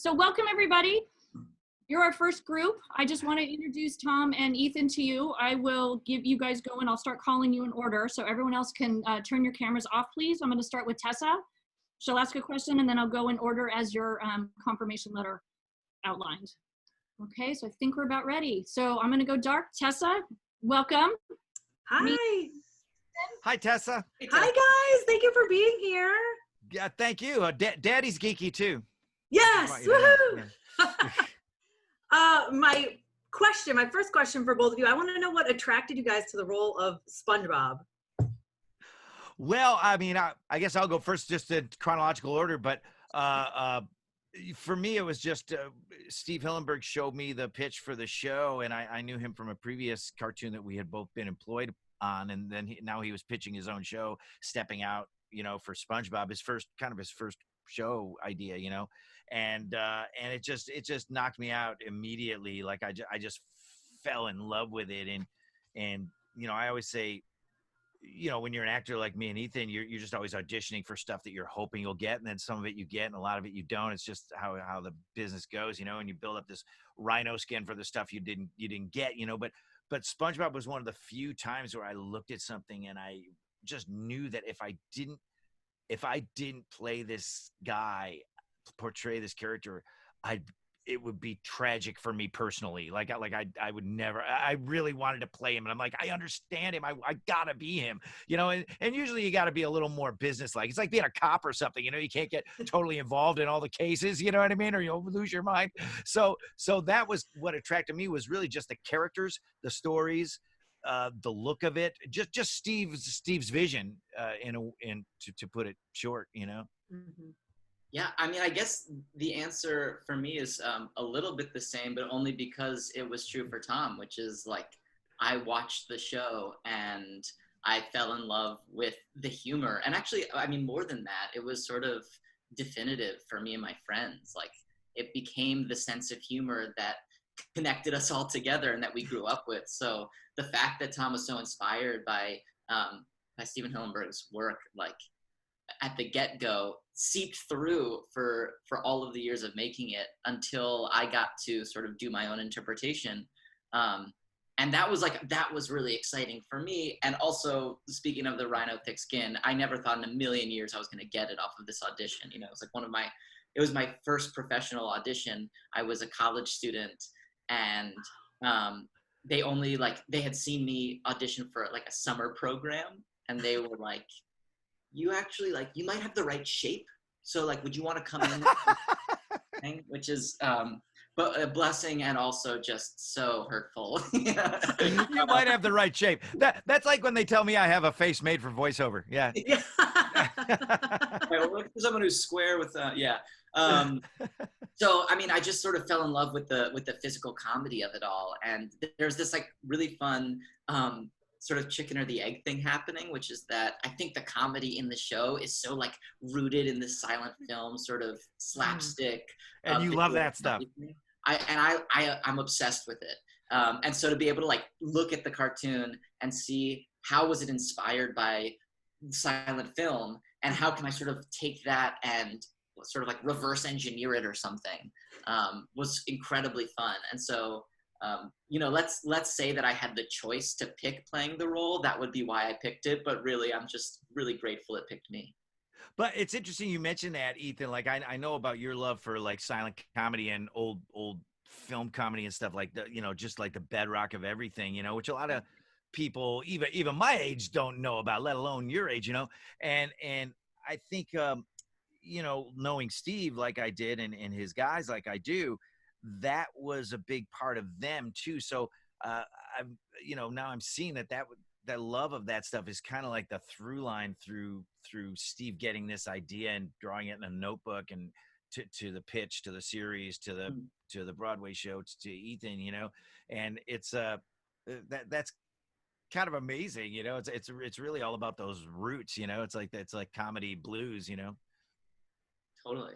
So welcome everybody. You're our first group. I just want to introduce Tom and Ethan to you. I will give you guys going. I'll start calling you in order so everyone else can turn your cameras off, please. I'm going to start with Tessa. She'll ask a question and then I'll go in order as your confirmation letter outlined. Okay, so I think we're about ready. So I'm going to go dark. Tessa, welcome. Hi. Hi, Tessa. Hi, guys. Thank you for being here. Yeah, thank you. Daddy's geeky too. Yes. Woohoo. My first question for both of you, I want to know what attracted you guys to the role of SpongeBob. Well, I mean, I guess I'll go first just in chronological order, but for me, it was just Steve Hillenburg showed me the pitch for the show, and I knew him from a previous cartoon that we had both been employed on, and then now he was pitching his own show, stepping out, for SpongeBob, his first show idea, and it just knocked me out immediately. Like I just fell in love with it, and I always say, when you're an actor like me and Ethan, you're just always auditioning for stuff that you're hoping you'll get, and then some of it you get and a lot of it you don't. It's just how the business goes, and you build up this rhino skin for the stuff you didn't get, but SpongeBob was one of the few times where I looked at something and I just knew that if I didn't play this guy, portray this character, it would be tragic for me personally. I would never, I really wanted to play him. And I'm like, I understand him. I gotta be him, and usually you gotta be a little more business-like. It's like being a cop or something, you can't get totally involved in all the cases, you know what I mean? Or you'll lose your mind. So that was what attracted me, was really just the characters, the stories, the look of it, just Steve's vision, to put it short, Mm-hmm. Yeah, I mean, I guess the answer for me is a little bit the same, but only because it was true for Tom, which is like, I watched the show and I fell in love with the humor. And actually, I mean, more than that, it was sort of definitive for me and my friends. Like, it became the sense of humor that connected us all together and that we grew up with. So the fact that Tom was so inspired by Stephen Hillenburg's work, like, at the get-go, seeped through for all of the years of making it until I got to sort of do my own interpretation. And that was really exciting for me. And also, speaking of the rhino thick skin, I never thought in a million years I was going to get it off of this audition. It was like it was my first professional audition. I was a college student, and they had seen me audition for like a summer program, and they were like, you actually, like, you might have the right shape. So, like, would you want to come in? Which is but a blessing and also just so hurtful. You might have the right shape. That's like when they tell me I have a face made for voiceover. Yeah. Yeah. Well, look for someone who's square with yeah. So I mean, I just sort of fell in love with the physical comedy of it all, and there's this like really fun sort of chicken or the egg thing happening, which is that I think the comedy in the show is so like rooted in this silent film sort of slapstick. And you love that stuff. I'm obsessed with it. And so to be able to like look at the cartoon and see how was it inspired by silent film, and how can I sort of take that and sort of like reverse engineer it or something, was incredibly fun. And so let's say that I had the choice to pick playing the role, that would be why I picked it. But really, I'm just really grateful it picked me. But it's interesting you mentioned that, Ethan. Like, I know about your love for like silent comedy and old film comedy and stuff like that, just like the bedrock of everything, which a lot of people, even my age, don't know about, let alone your age, and I think, knowing Steve like I did and his guys like I do, that was a big part of them too. So now I'm seeing that love of that stuff is kind of like the through line through Steve getting this idea and drawing it in a notebook, and to the pitch, to the series, to the Broadway show, to Ethan, and it's that's kind of amazing. It's really all about those roots. It's like comedy blues. Totally.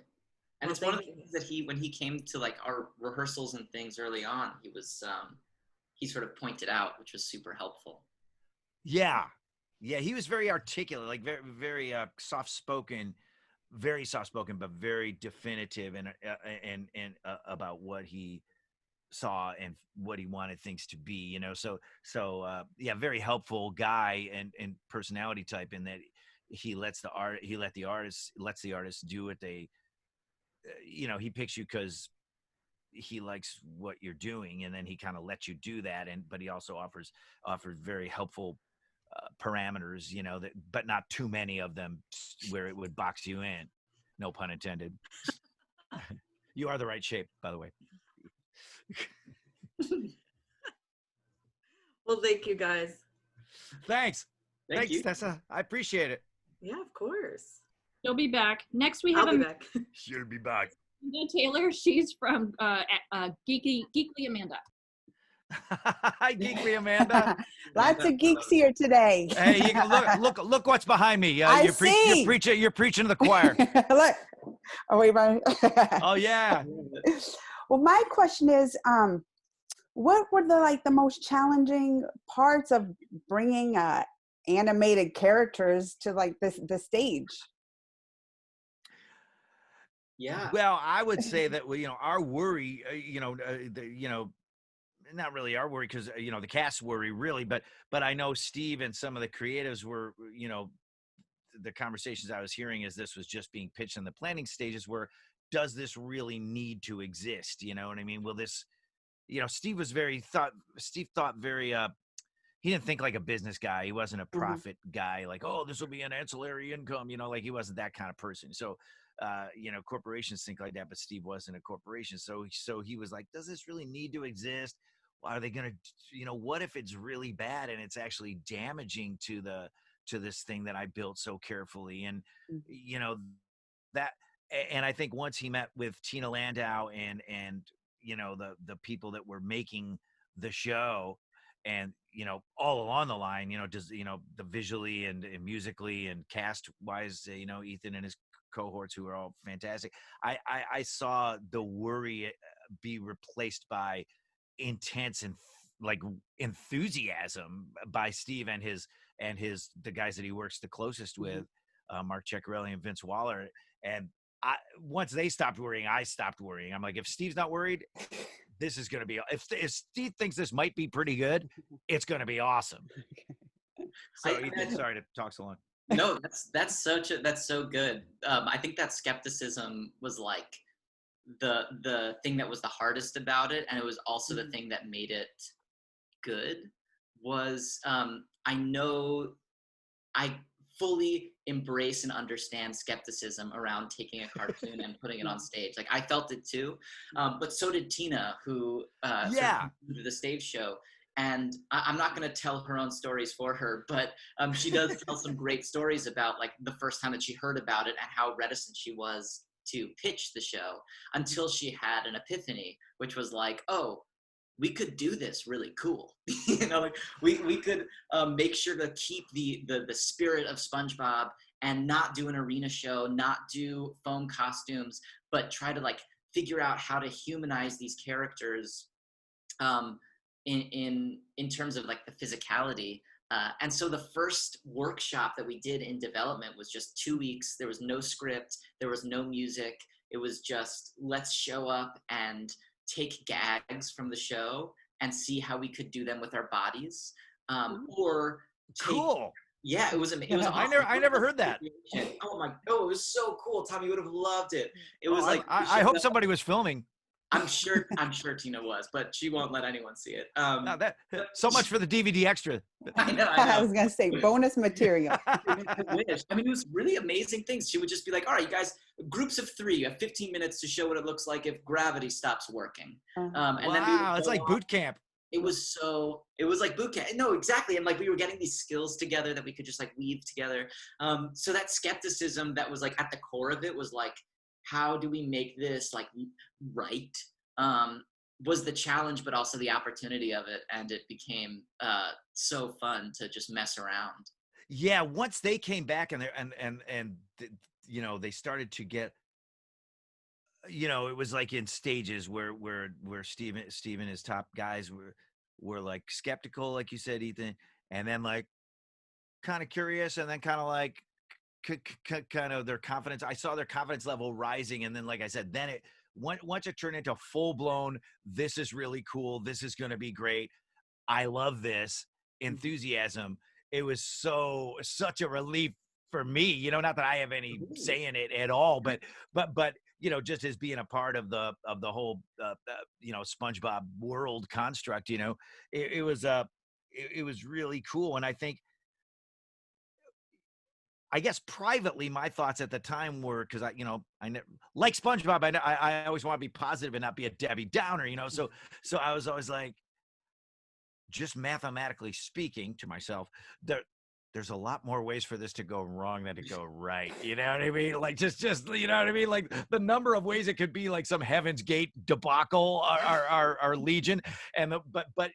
And it's one of the things that when he came to like our rehearsals and things early on, he sort of pointed out, which was super helpful. Yeah, he was very articulate, like very, very soft spoken, very soft spoken, but very definitive and about what he saw and what he wanted things to be, you know. So yeah, very helpful guy and personality type in that he lets the artist do what they, you know, he picks you because he likes what you're doing, and then he kind of lets you do that, and but he also offers very helpful parameters, you know, that, but not too many of them where it would box you in, no pun intended. You are the right shape, by the way. Well, thank you guys. Thanks. Thank Thanks, you. Tessa. I appreciate it. Yeah, of course. You'll be back. Next, we have I'll be back. She'll be back. Amanda Taylor. She's from Geekly Amanda. Hi, Geekly Amanda. Lots of geeks here today. Hey, you can look what's behind me. I You're see. You're preaching to the choir. Look. Oh, wait, right. Oh yeah. Well, my question is, what were the most challenging parts of bringing animated characters to like the stage? Yeah. Well, I would say that our worry, not really our worry because the cast worry really, but I know Steve and some of the creatives were, the conversations I was hearing as this was just being pitched in the planning stages were, does this really need to exist? You know what I mean? Will this, Steve thought very, he didn't think like a business guy. He wasn't a profit guy. Like, oh, this will be an ancillary income, like he wasn't that kind of person. So, corporations think like that, but Steve wasn't a corporation. So he was like, does this really need to exist? Are they going to, what if it's really bad and it's actually damaging to this thing that I built so carefully? And, that, and I think once he met with Tina Landau and the people that were making the show and, all along the line, just, the visually and musically and cast wise, Ethan and his cohorts who are all fantastic. I saw the worry be replaced by intense and like enthusiasm by Steve and the guys that he works the closest with, Mark Ceccarelli and Vince Waller. And once they stopped worrying, I stopped worrying. I'm like, if Steve's not worried, this is going to be, if Steve thinks this might be pretty good, it's going to be awesome. So Ethan, sorry to talk so long. No, that's so good. I think that skepticism was like the thing that was the hardest about it, and it was also the thing that made it good. Was I know I fully embrace and understand skepticism around taking a cartoon and putting it on stage. Like I felt it too, but so did Tina, who did the stage show. And I'm not going to tell her own stories for her, but she does tell some great stories about like the first time that she heard about it and how reticent she was to pitch the show until she had an epiphany, which was like, oh, we could do this really cool. Like we could make sure to keep the spirit of SpongeBob and not do an arena show, not do foam costumes, but try to like figure out how to humanize these characters in terms of like the physicality. And so the first workshop that we did in development was just 2 weeks. There was no script, there was no music. It was just, let's show up and take gags from the show and see how we could do them with our bodies. Or take, cool. Yeah, it was awesome. I never heard that. Oh my, it was so cool. Tommy would have loved it. It was like, I hope somebody was filming. I'm sure Tina was, but she won't let anyone see it. No, so much for the DVD extra. I know. I was gonna say bonus material. I wish. I mean, it was really amazing things. She would just be like, all right, you guys, groups of 3, you have 15 minutes to show what it looks like if gravity stops working. And wow, it's like boot camp. It was like boot camp. No, exactly. And like we were getting these skills together that we could just like weave together. So that skepticism that was like at the core of it was like, how do we make this like right? Was the challenge, but also the opportunity of it. And it became so fun to just mess around. Yeah. Once they came back and they started to get, it was like in stages where Steve and his top guys were like skeptical, like you said, Ethan, and then like kind of curious, and then kind of like kind of their confidence. I saw their confidence level rising, and then, like I said, then once it turned into full blown. This is really cool. This is going to be great. I love this enthusiasm. It was such a relief for me. Not that I have any say in it at all, but just as being a part of the whole SpongeBob world construct, it was really cool. And I guess privately, my thoughts at the time were, because like SpongeBob, I always want to be positive and not be a Debbie Downer, So I was always like, just mathematically speaking to myself, there's a lot more ways for this to go wrong than to go right. You know what I mean? Like just you know what I mean? Like the number of ways it could be like some Heaven's Gate debacle are legion. And but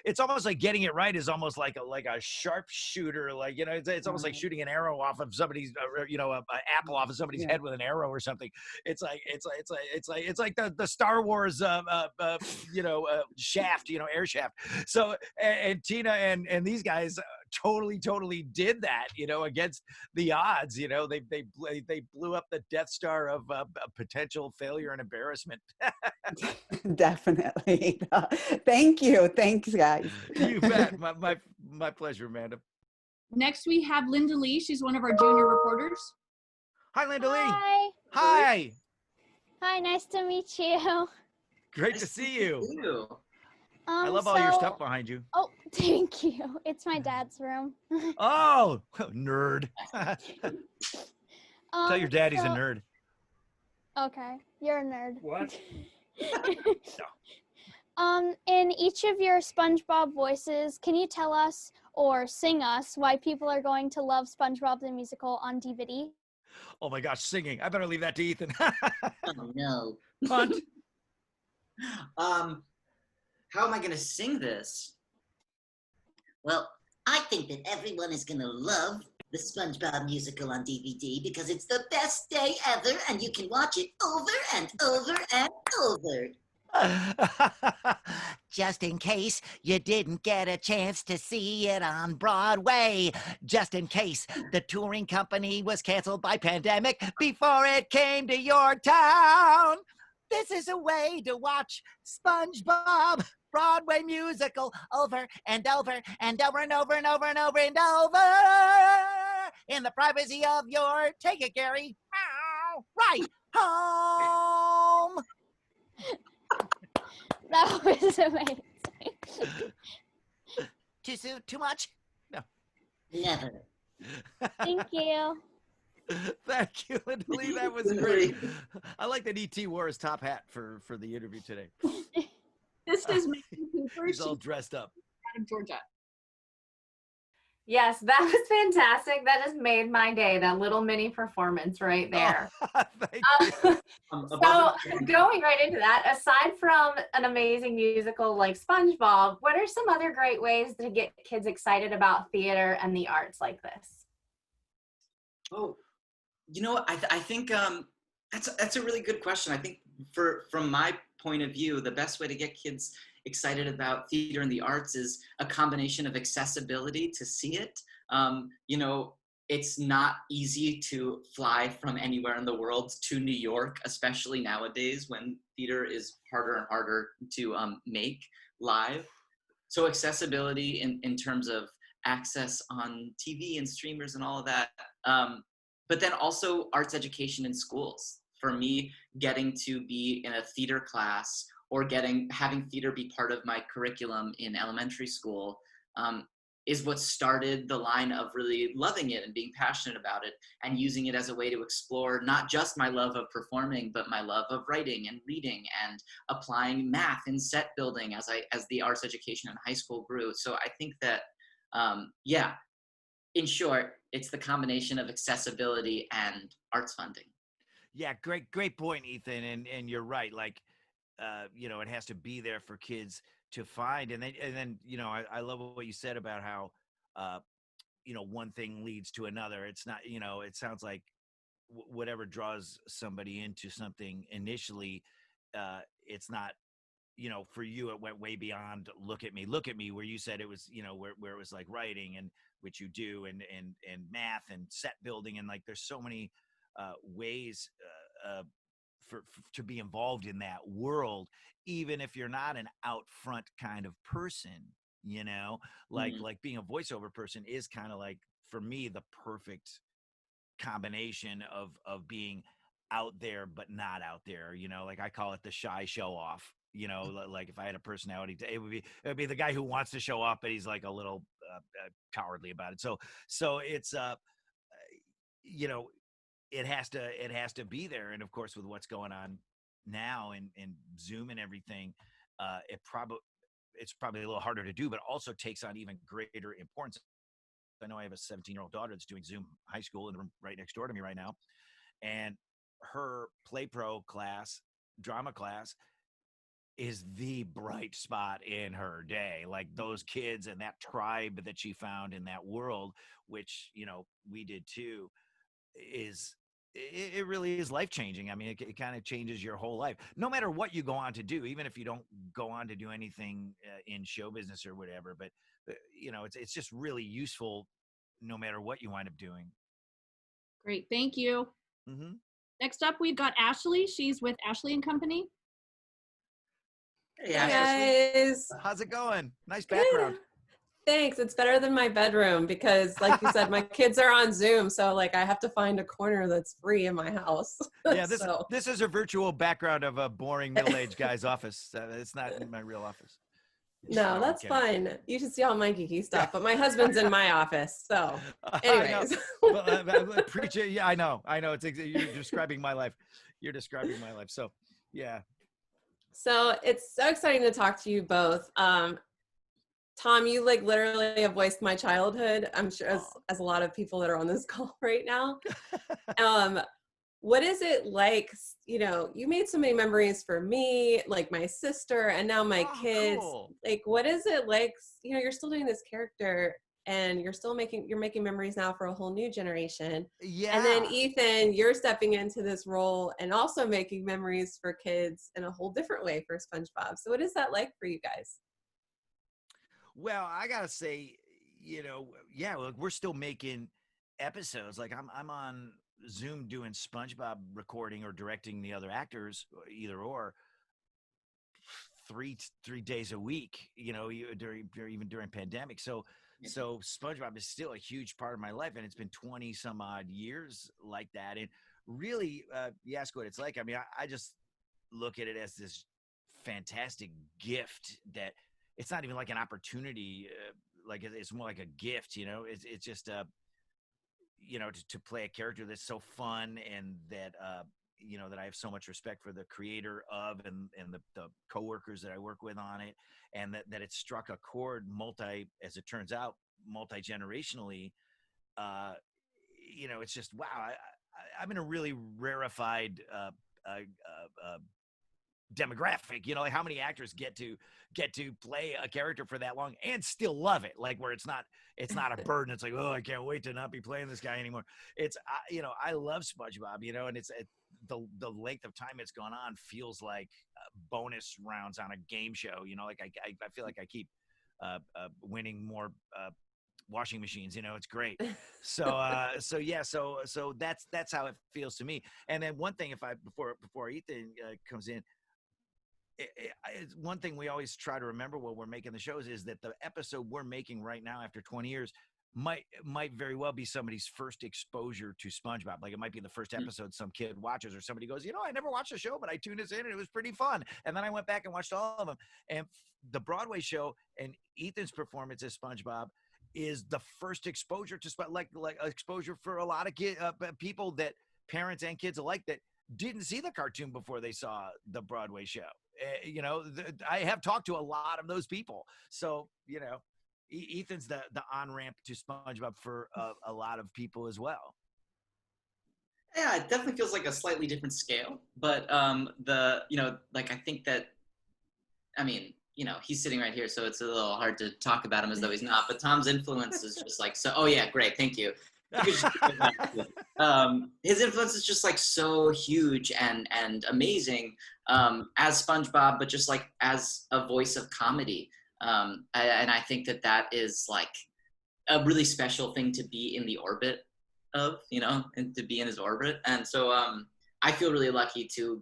it's almost like getting it right is almost like a sharpshooter. Like, it's almost like shooting an arrow off of somebody's, an apple off of somebody's head with an arrow or something. It's like the Star Wars, shaft, air shaft. So, and Tina and these guys totally did that, against the odds. They blew up the Death Star of potential failure and embarrassment. Definitely. Thank you. Thanks, guys. You bet. My pleasure, Amanda. Next, we have Linda Lee. She's one of our junior reporters. Hi, Linda Lee. Hi. Hi. Hi, nice to meet you. Great to see you. I love all your stuff behind you. Oh, thank you. It's my dad's room. Oh, nerd. Tell your daddy's a nerd. Okay, you're a nerd. What? In each of your SpongeBob voices, can you tell us or sing us why people are going to love SpongeBob the Musical on DVD? Oh my gosh, singing. I better leave that to Ethan. Oh no. Punt. How am I going to sing this? Well, I think that everyone is going to love the SpongeBob Musical on DVD because it's the best day ever and you can watch it over and over and over. Just in case you didn't get a chance to see it on Broadway. Just in case the touring company was canceled by pandemic before it came to your town. This is a way to watch SpongeBob Broadway musical over and over and over and over and over and over and over in the privacy of your, take it, Gary, right home. That was amazing. Too soon? Too much? No. Never. Thank you. Thank you, Linda Lee. That was great. I like that E.T. wore his top hat for the interview today. This is Megan Cooper. He's all dressed up. Out of Georgia. Yes, that was fantastic. That just made my day, that little mini performance right there. Oh, thank you. So going right into that, aside from an amazing musical like SpongeBob, what are some other great ways to get kids excited about theater and the arts like this? Oh, I think that's a really good question. I think from my point of view, the best way to get kids excited about theater and the arts is a combination of accessibility to see it. It's not easy to fly from anywhere in the world to New York, especially nowadays when theater is harder and harder to make live. So accessibility in terms of access on TV and streamers and all of that. But then also arts education in schools. For me, getting to be in a theater class or having theater be part of my curriculum in elementary school is what started the line of really loving it and being passionate about it and using it as a way to explore not just my love of performing, but my love of writing and reading and applying math and set building as the arts education in high school grew. So I think that, in short, it's the combination of accessibility and arts funding. Yeah, great point, Ethan. And you're right. Like, it has to be there for kids to find. And then I love what you said about how, one thing leads to another. It's not, it sounds like whatever draws somebody into something initially, it's not you know, for you, it went way beyond look at me, where you said it was, you know, where it was like writing, and which you do, and math and set building. And like, there's so many ways to be involved in that world, even if you're not an out front kind of person, you know, like being a voiceover person is kind of like, for me, the perfect combination of being out there but not out there, you know, like I call it the shy show off, you know, like if I had a personality, it would be the guy who wants to show off but he's like a little cowardly about it. So it's you know, it has to be there. And of course, with what's going on now and Zoom and everything, it's probably a little harder to do, but also takes on even greater importance. I know I have a 17-year-old daughter that's doing Zoom high school in the room right next door to me right now. And her Play Pro class, drama class, is the bright spot in her day. Like those kids and that tribe that she found in that world, which, you know, we did too, it really is life-changing. I mean, it kind of changes your whole life, no matter what you go on to do, even if you don't go on to do anything in show business or whatever. But you know, it's just really useful no matter what you wind up doing. Great, thank you. Mm-hmm. Next up, we've got Ashley. She's with Ashley and Company. Hey, guys. How's it going? Nice background. Good. Thanks. It's better than my bedroom because, like you said, my kids are on Zoom, so like I have to find a corner that's free in my house. Yeah, this is a virtual background of a boring middle-aged guy's office. It's not in my real office. No, that's fine. You should see all my geeky stuff, but my husband's in my office, so anyways. I appreciate. Yeah, I know. It's you're describing my life. You're describing my life. So, yeah. So it's so exciting to talk to you both. Tom, you like literally have voiced my childhood. I'm sure as a lot of people that are on this call right now. What is it like, you know, you made so many memories for me, like my sister and now my kids. Cool. Like, what is it like, you know, you're still doing this character and you're making memories now for a whole new generation. Yeah. And then Ethan, you're stepping into this role and also making memories for kids in a whole different way for SpongeBob. So what is that like for you guys? Well, I gotta say, you know, yeah, look, we're still making episodes. Like I'm on Zoom doing SpongeBob recording or directing the other actors, either or, three days a week. You know, even during pandemic. So SpongeBob is still a huge part of my life, and it's been 20 some odd years like that. And really, you ask what it's like. I mean, I just look at it as this fantastic gift that. It's not even like an opportunity, like it's more like a gift, you know. It's just you know, to play a character that's so fun, and that you know, that I have so much respect for the creator of, and the coworkers that I work with on it, and that it struck a chord as it turns out, multi-generationally. You know, it's just wow. I'm in a really rarefied demographic, you know, like how many actors get to play a character for that long and still love it, like where it's not a burden. It's like, oh, I can't wait to not be playing this guy anymore. It's you know, I love SpongeBob, you know, and it's the length of time it's gone on feels like bonus rounds on a game show, you know, like I feel like I keep winning more washing machines, you know. It's great. So yeah, so that's how it feels to me. And then one thing, before Ethan comes in, it's one thing we always try to remember while we're making the shows is that the episode we're making right now after 20 years might very well be somebody's first exposure to SpongeBob. Like it might be the first episode some kid watches, or somebody goes, you know, I never watched the show, but I tuned this in and it was pretty fun. And then I went back and watched all of them. And the Broadway show and Ethan's performance as SpongeBob is the first exposure to like exposure for a lot of people, that parents and kids alike, that didn't see the cartoon before they saw the Broadway show. You know, I have talked to a lot of those people. So, you know, Ethan's the on-ramp to SpongeBob for a lot of people as well. Yeah, it definitely feels like a slightly different scale. But you know, like I think that, I mean, you know, he's sitting right here, so it's a little hard to talk about him as though he's not. But Tom's influence is just like, so, oh yeah, great, thank you. His influence is just like so huge and amazing, as SpongeBob, but just like as a voice of comedy. And I think that that is like a really special thing to be in the orbit of, you know, and to be in his orbit. And so I feel really lucky to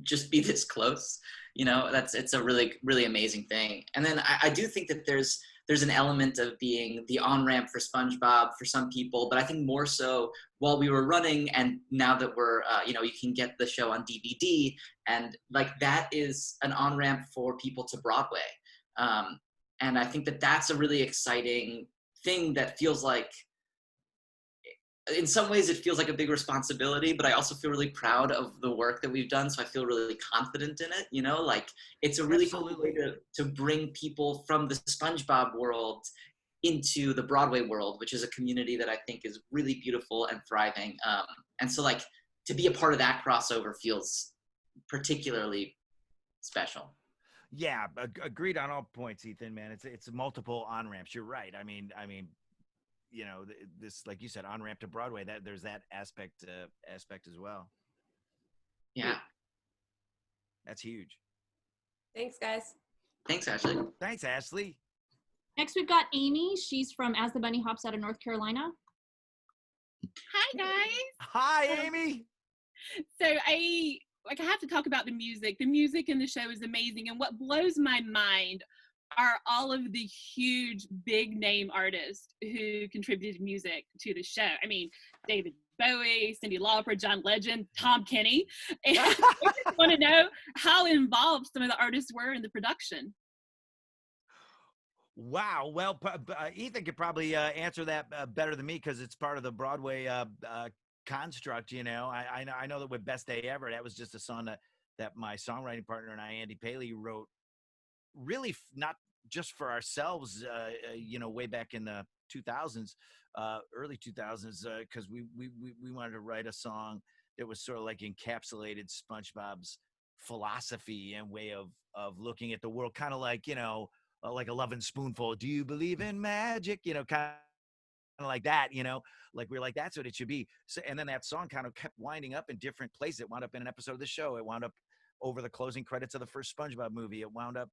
just be this close, you know. It's a really, really amazing thing. And then I do think that there's an element of being the on-ramp for SpongeBob for some people, but I think more so while we were running, and now that we're, you know, you can get the show on DVD, and like that is an on-ramp for people to Broadway. And I think that that's a really exciting thing that feels like, in some ways it feels like a big responsibility, but I also feel really proud of the work that we've done. So I feel really confident in it, you know, like it's a really cool way to bring people from the SpongeBob world into the Broadway world, which is a community that I think is really beautiful and thriving. And so like to be a part of that crossover feels particularly special. Yeah, agreed on all points, Ethan, man. It's multiple on-ramps. You're right. I mean, you know, this, like you said, on ramp to Broadway, that there's that aspect as well. Yeah. That's huge. Thanks, guys. Thanks, Ashley. Thanks, Ashley. Next, we've got Amy. She's from As the Bunny Hops out of North Carolina. Hi, guys. Hi, Amy. So I have to talk about the music. The music in the show is amazing. And what blows my mind are all of the huge big name artists who contributed music to the show. I mean, David Bowie, Cyndi Lauper, John Legend, Tom Kenny. And I just want to know how involved some of the artists were in the production. Wow. Well, Ethan could probably answer that better than me, because it's part of the Broadway construct. You know, I know that with Best Day Ever, that was just a song that my songwriting partner and I, Andy Paley, wrote. Really not just for ourselves, you know, way back in the 2000s, early 2000s, because we wanted to write a song that was sort of like encapsulated SpongeBob's philosophy and way of looking at the world, kind of like, you know, like a loving spoonful. Do you believe in magic? You know, kind of like that, you know, like we're like, that's what it should be. So, and then that song kind of kept winding up in different places. It wound up in an episode of the show. It wound up over the closing credits of the first SpongeBob movie. It wound up,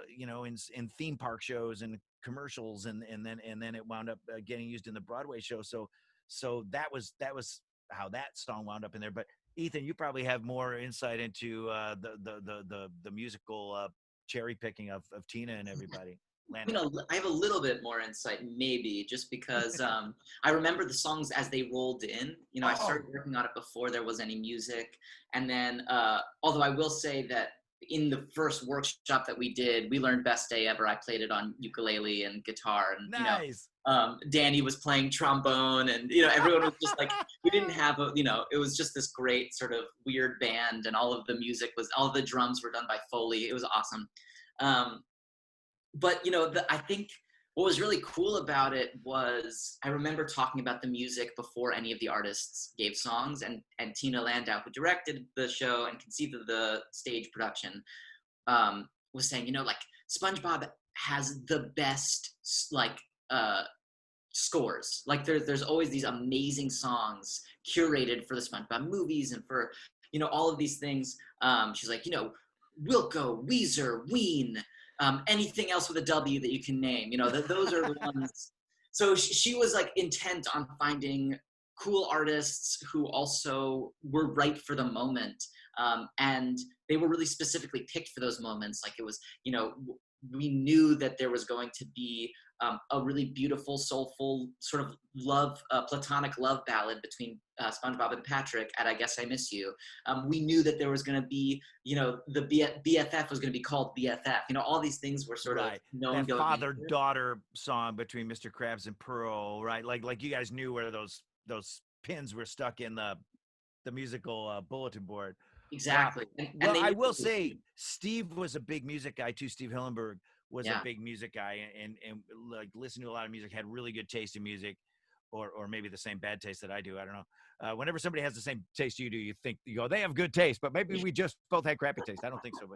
you know, in theme park shows and commercials, and then it wound up getting used in the Broadway show. So that was how that song wound up in there. But Ethan, you probably have more insight into the musical cherry picking of Tina and everybody. You know, I have a little bit more insight, maybe, just because I remember the songs as they rolled in. You know, I started working on it before there was any music. And then, although I will say that in the first workshop that we did, we learned Best Day Ever. I played it on ukulele and guitar. And, nice. You know, Danny was playing trombone, and, you know, everyone was just like, we didn't have you know, it was just this great sort of weird band, and all of the drums were done by Foley. It was awesome. But, you know, I think what was really cool about it was I remember talking about the music before any of the artists gave songs, and Tina Landau, who directed the show and conceived of the stage production, was saying, you know, like, SpongeBob has the best, like, scores. Like, there's always these amazing songs curated for the SpongeBob movies and for, you know, all of these things. She's like, you know, Wilco, Weezer, Ween, anything else with a W that you can name, you know, those are the ones. So she was like intent on finding cool artists who also were right for the moment. And they were really specifically picked for those moments. Like, it was, you know, we knew that there was going to be a really beautiful, soulful sort of love, platonic love ballad between SpongeBob and Patrick at I Guess I Miss You. We knew that there was going to be, you know, the BFF was going to be called BFF. You know, all these things were sort of known. That father-daughter song between Mr. Krabs and Pearl, right? Like you guys knew where those pins were stuck in the musical bulletin board. Exactly. Wow. Well, I will say Steve was a big music guy too. Steve Hillenburg was a big music guy, and like listened to a lot of music, had really good taste in music, or maybe the same bad taste that I do. I don't know. Whenever somebody has the same taste you do, you go, they have good taste, but maybe we just both had crappy taste. I don't think so,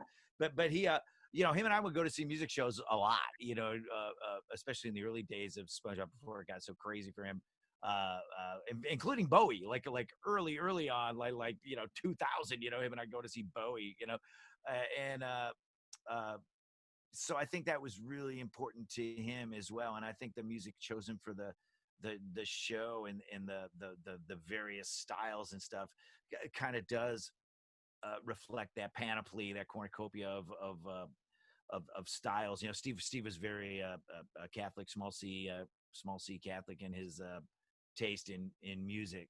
but he, you know, him and I would go to see music shows a lot, you know, especially in the early days of SpongeBob before it got so crazy for him. including Bowie, like early on, like 2000, him and I go to see Bowie, and so I think that was really important to him as well. And I think the music chosen for the show and the various styles and stuff kind of does reflect that panoply, that cornucopia of styles. Steve was very a Catholic, small c Catholic in his taste in music.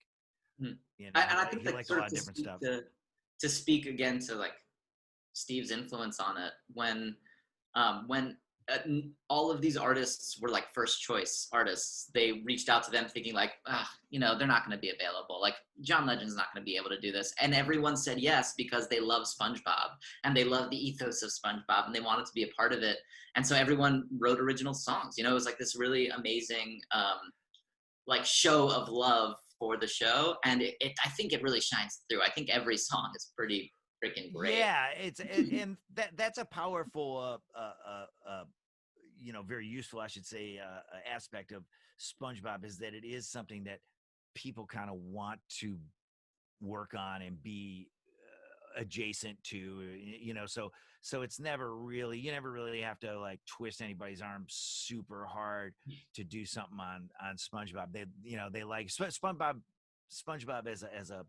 And I think he liked a lot of different stuff. To speak again to like Steve's influence on it, when all of these artists were like first choice artists, they reached out to them thinking like, they're not going to be available. Like John Legend's not going to be able to do this. And everyone said yes because they love SpongeBob and they love the ethos of SpongeBob and they wanted to be a part of it. And so everyone wrote original songs. It was like this really amazing like show of love for the show. And I think it really shines through. I think every song is pretty freaking great. Yeah, and that's a powerful very useful, I should say, aspect of SpongeBob is that it is something that people kind of want to work on and be adjacent to, so it's never really, you never really have to like twist anybody's arm super hard to do something on SpongeBob. They like SpongeBob as a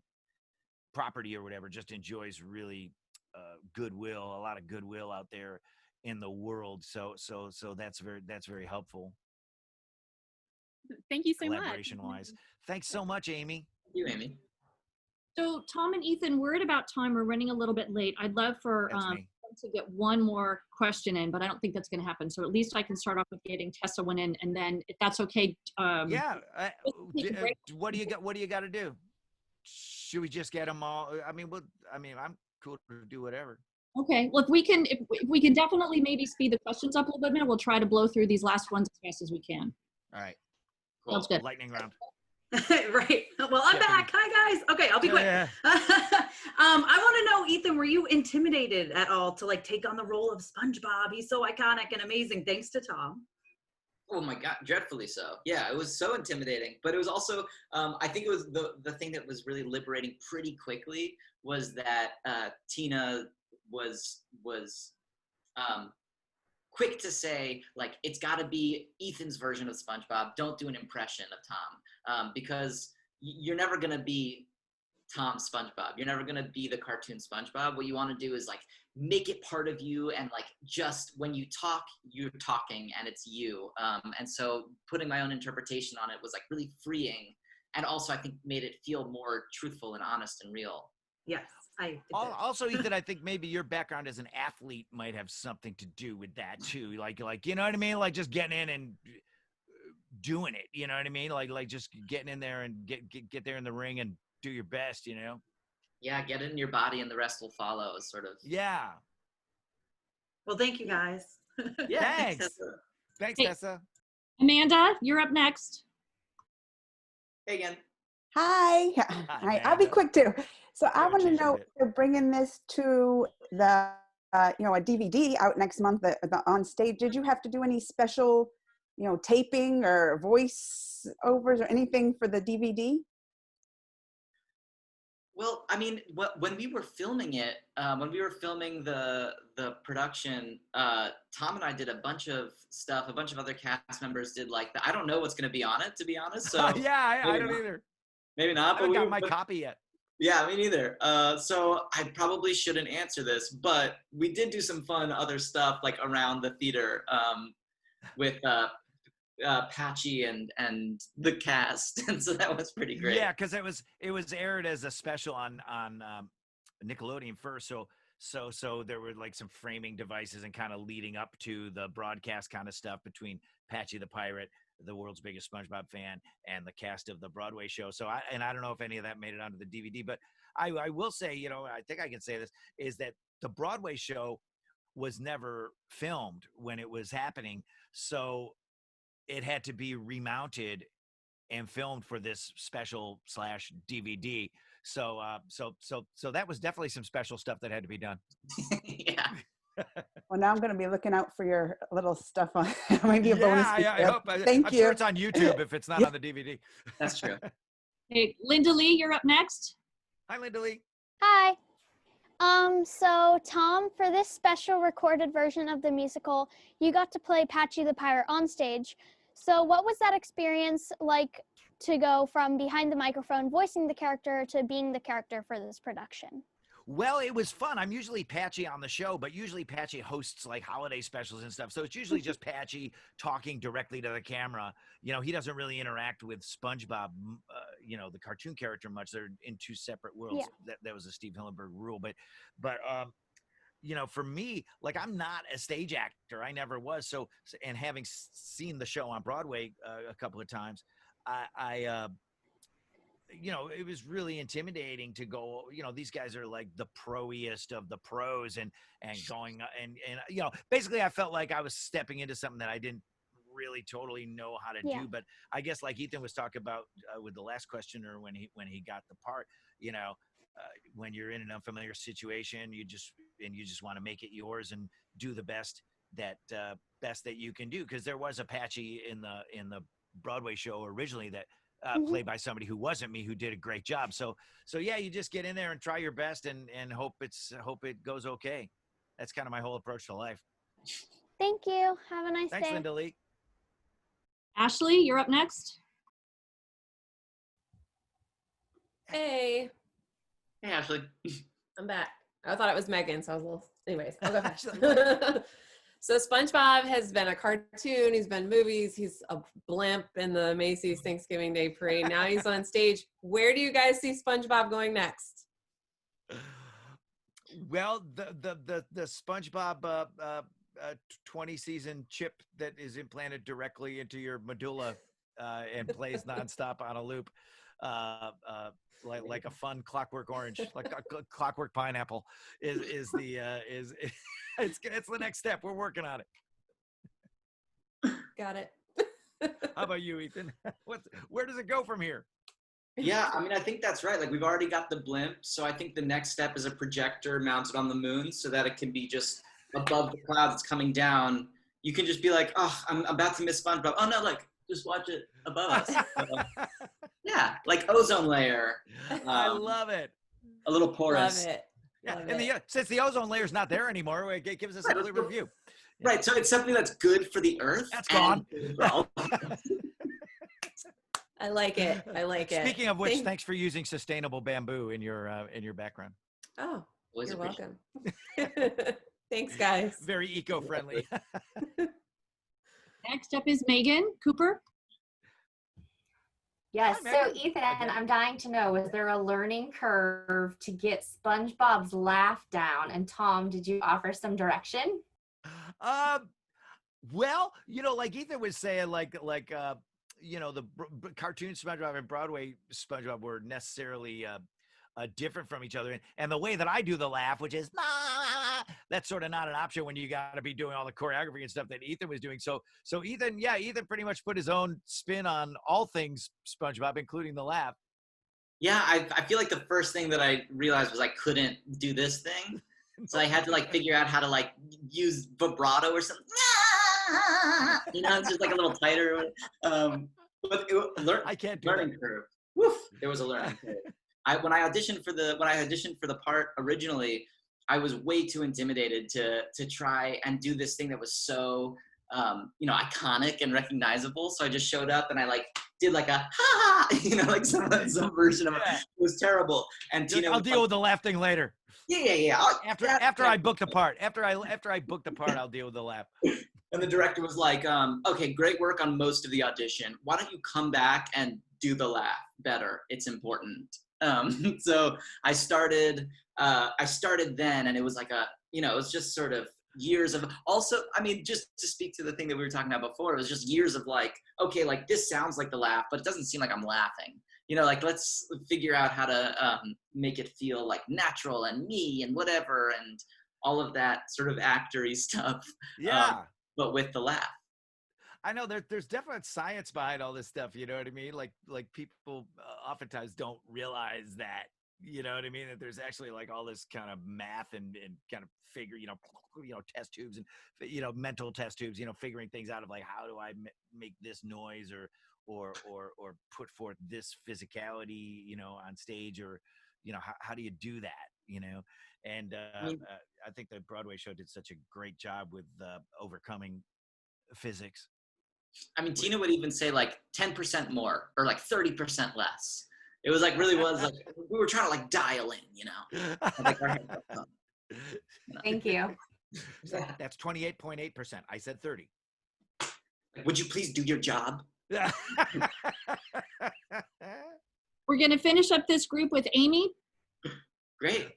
property or whatever just enjoys really goodwill, a lot of goodwill out there in the world. So that's very helpful. Thank you so much. Collaboration wise. Thanks so much, Amy. Thank you, Amy. So Tom and Ethan, we're at about time. We're running a little bit late. I'd love for to get one more question in, but I don't think that's going to happen. So at least I can start off with getting Tessa one in, and then if that's okay. What do you got to do? Should we just get them all? I'm cool to do whatever. Okay. Well, if we can definitely maybe speed the questions up a little bit, we'll try to blow through these last ones as fast as we can. All right. Cool. Sounds good. Lightning round. Right. Well, I'm back. Hi, guys. Okay, I'll be quick. Yeah. I want to know, Ethan, were you intimidated at all to like take on the role of SpongeBob? He's so iconic and amazing. Thanks to Tom. Oh my God, dreadfully so. Yeah, it was so intimidating, but it was also, I think it was the thing that was really liberating pretty quickly was that Tina was quick to say, like, it's got to be Ethan's version of SpongeBob. Don't do an impression of Tom, because you're never going to be Tom SpongeBob. You're never going to be the cartoon SpongeBob. What you want to do is, like, make it part of you, and, like, just when you talk, you're talking, and it's you. And so putting my own interpretation on it was, like, really freeing, and also I think made it feel more truthful and honest and real. Yes. Also, Ethan, I think maybe your background as an athlete might have something to do with that too. Like, you know what I mean? Like just getting in and doing it. You know what I mean? Like just getting in there and get there in the ring and do your best. Yeah, get in your body and the rest will follow. Sort of. Yeah. Well, thank you guys. Yeah. Thanks. Thanks, Hey. Tessa. Amanda, you're up next. Hey again. Hi. Hi. I'll be quick too. So I want to change a know, bit. if you're bringing this to the, a DVD out next month on stage. Did you have to do any special, taping or voice overs or anything for the DVD? Well, I mean, when we were filming it, when we were filming the production, Tom and I did a bunch of stuff. A bunch of other cast members did like I don't know what's going to be on it, to be honest. So Yeah, I don't not. either. Maybe I not. haven't got we- my but- copy yet. Yeah, me neither. So I probably shouldn't answer this, but we did do some fun other stuff like around the theater with Patchy and the cast, and so that was pretty great. Yeah, because it was aired as a special on Nickelodeon first. So there were like some framing devices and kind of leading up to the broadcast kind of stuff between Patchy the Pirate, the world's biggest SpongeBob fan, and the cast of the Broadway show. So I don't know if any of that made it onto the DVD, but I will say, I think I can say this, is that the Broadway show was never filmed when it was happening. So it had to be remounted and filmed for this special / DVD. So that was definitely some special stuff that had to be done. Yeah. Well, now I'm going to be looking out for your little stuff on maybe a bonus. Yeah, I hope. Thank I'm you. sure it's on YouTube if it's not Yeah. on the DVD. That's true. Hey, Linda Lee, you're up next. Hi, Linda Lee. Hi. So Tom, for this special recorded version of the musical, you got to play Patchy the Pirate on stage. So what was that experience like to go from behind the microphone voicing the character to being the character for this production? Well, it was fun. I'm usually Patchy on the show, but usually Patchy hosts like holiday specials and stuff. So it's usually just Patchy talking directly to the camera. You know, he doesn't really interact with SpongeBob, the cartoon character much. They're in two separate worlds. Yeah. That was a Steve Hillenburg rule. But for me, like I'm not a stage actor. I never was. And having seen the show on Broadway a couple of times, it was really intimidating to go, these guys are like the pro-iest of the pros and going and basically I felt like I was stepping into something that I didn't really totally know how to do. But I guess like Ethan was talking about with the last questioner when he got the part, when you're in an unfamiliar situation, you just want to make it yours and do the best that you can do. Cause there was a Patchy in the Broadway show originally that played by somebody who wasn't me, who did a great job. So yeah, you just get in there and try your best and hope it goes okay. That's kind of my whole approach to life. Thank you. Have a nice Thanks, day. Linda Lee. Ashley, you're up next. Hey, Ashley. I'm back. I thought it was Megan, so I was a little. Anyways, I'll go fast. So SpongeBob has been a cartoon, he's been movies, he's a blimp in the Macy's Thanksgiving Day Parade. Now he's on stage. Where do you guys see SpongeBob going next? Well, the SpongeBob 20 season chip that is implanted directly into your medulla and plays nonstop on a loop, like a fun Clockwork Orange, like a Clockwork Pineapple, is it's the next step. We're working on it. Got it. How about you, Ethan? Where does it go from here? Yeah, I mean, I think that's right. Like, we've already got the blimp, so I think the next step is a projector mounted on the moon so that it can be just above the clouds. It's coming down. You can just be like, oh, I'm about to miss SpongeBob. Oh, no, like, just watch it above us. Yeah, like ozone layer. I love it. A little porous. Love it. Yeah, Love and it. since the ozone layer's not there anymore, it gives us a clearer view. Right, so it's something that's good for the earth. That's gone. I like it. I like it. Speaking of which, thanks for using sustainable bamboo in your background. Oh, Always you're welcome. Thanks, guys. Very eco-friendly. Next up is Megan Cooper. Yes, Hi, so Megan. Ethan, I'm dying to know, was there a learning curve to get SpongeBob's laugh down? And Tom, did you offer some direction? Well, like Ethan was saying, the cartoon SpongeBob and Broadway SpongeBob were necessarily different from each other, and the way that I do the laugh, which is that's sort of not an option when you got to be doing all the choreography and stuff that Ethan was doing. So Ethan pretty much put his own spin on all things SpongeBob, including the laugh. Yeah, I feel like the first thing that I realized was I couldn't do this thing. So I had to figure out how to use vibrato or something. It's just a little tighter. But I can't do learning that. curve. Woof, there was a learning curve. When I auditioned for the part originally, I was way too intimidated to try and do this thing that was so iconic and recognizable. So I just showed up and I did a ha, some version of it. It was terrible. And Tina, I'll deal with the laugh thing later. Yeah. After I book the part. After I book the part, I'll deal with the laugh. And the director was like, okay, great work on most of the audition. Why don't you come back and do the laugh better? It's important. So I started then, and it was it was just sort of years of, also, I mean, just to speak to the thing that we were talking about before, it was just years of okay, this sounds like the laugh, but it doesn't seem like I'm laughing. Let's figure out how to make it feel natural and me and whatever, and all of that sort of actory stuff. Yeah. But with the laugh. I know there's definite science behind all this stuff. You know what I mean? Like people oftentimes don't realize that, you know what I mean? That there's actually like all this kind of math and kind of figure, test tubes and, mental test tubes, figuring things out of like, how do I make this noise or put forth this physicality, on stage, or, how do you do that, And I mean, I think the Broadway show did such a great job with overcoming physics. Tina would even say like 10% more or like 30% less. It was like really was like we were trying to like dial in, Like our heads up, Thank you. That's 28.8%. I said 30. Would you please do your job? We're going to finish up this group with Amy. Great.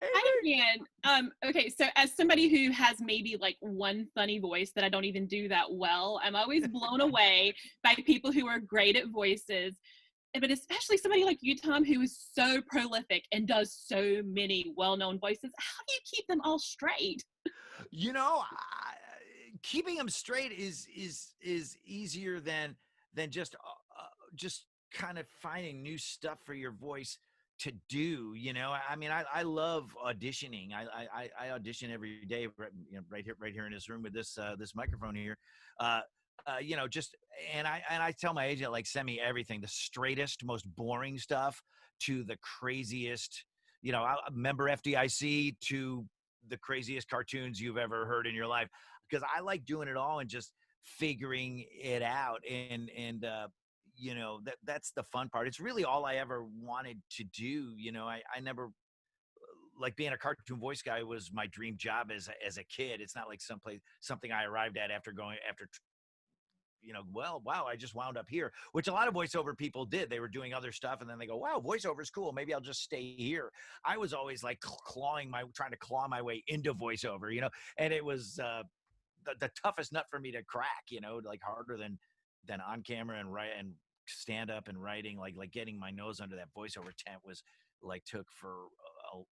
Hi again. Okay, so as somebody who has maybe like one funny voice that I don't even do that well, I'm always blown away by people who are great at voices. But especially somebody like you, Tom, who is so prolific and does so many well-known voices. How do you keep them all straight? Keeping them straight is easier than just kind of finding new stuff for your voice to do. I love auditioning. I audition every day, right here in this room with this microphone here. And I tell my agent, like, send me everything, the straightest, most boring stuff to the craziest, I member FDIC to the craziest cartoons you've ever heard in your life, because I like doing it all and just figuring it out. And that's the fun part. It's really all I ever wanted to do. I never, like, being a cartoon voice guy was my dream job as a kid. It's not like something I arrived at after well, wow, I just wound up here, which a lot of voiceover people did. They were doing other stuff and then they go, wow, voiceover is cool. Maybe I'll just stay here. I was always like trying to claw my way into voiceover, and it was the toughest nut for me to crack, like harder than on camera and write and stand up and writing, like getting my nose under that voiceover tent was like took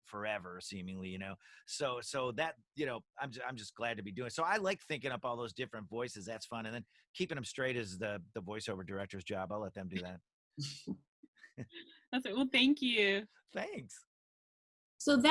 forever seemingly, so that, I'm just glad to be doing it. So I like thinking up all those different voices. That's fun. And then keeping them straight is the voiceover director's job. I'll let them do that. That's it. Well, thank you. Thanks. So that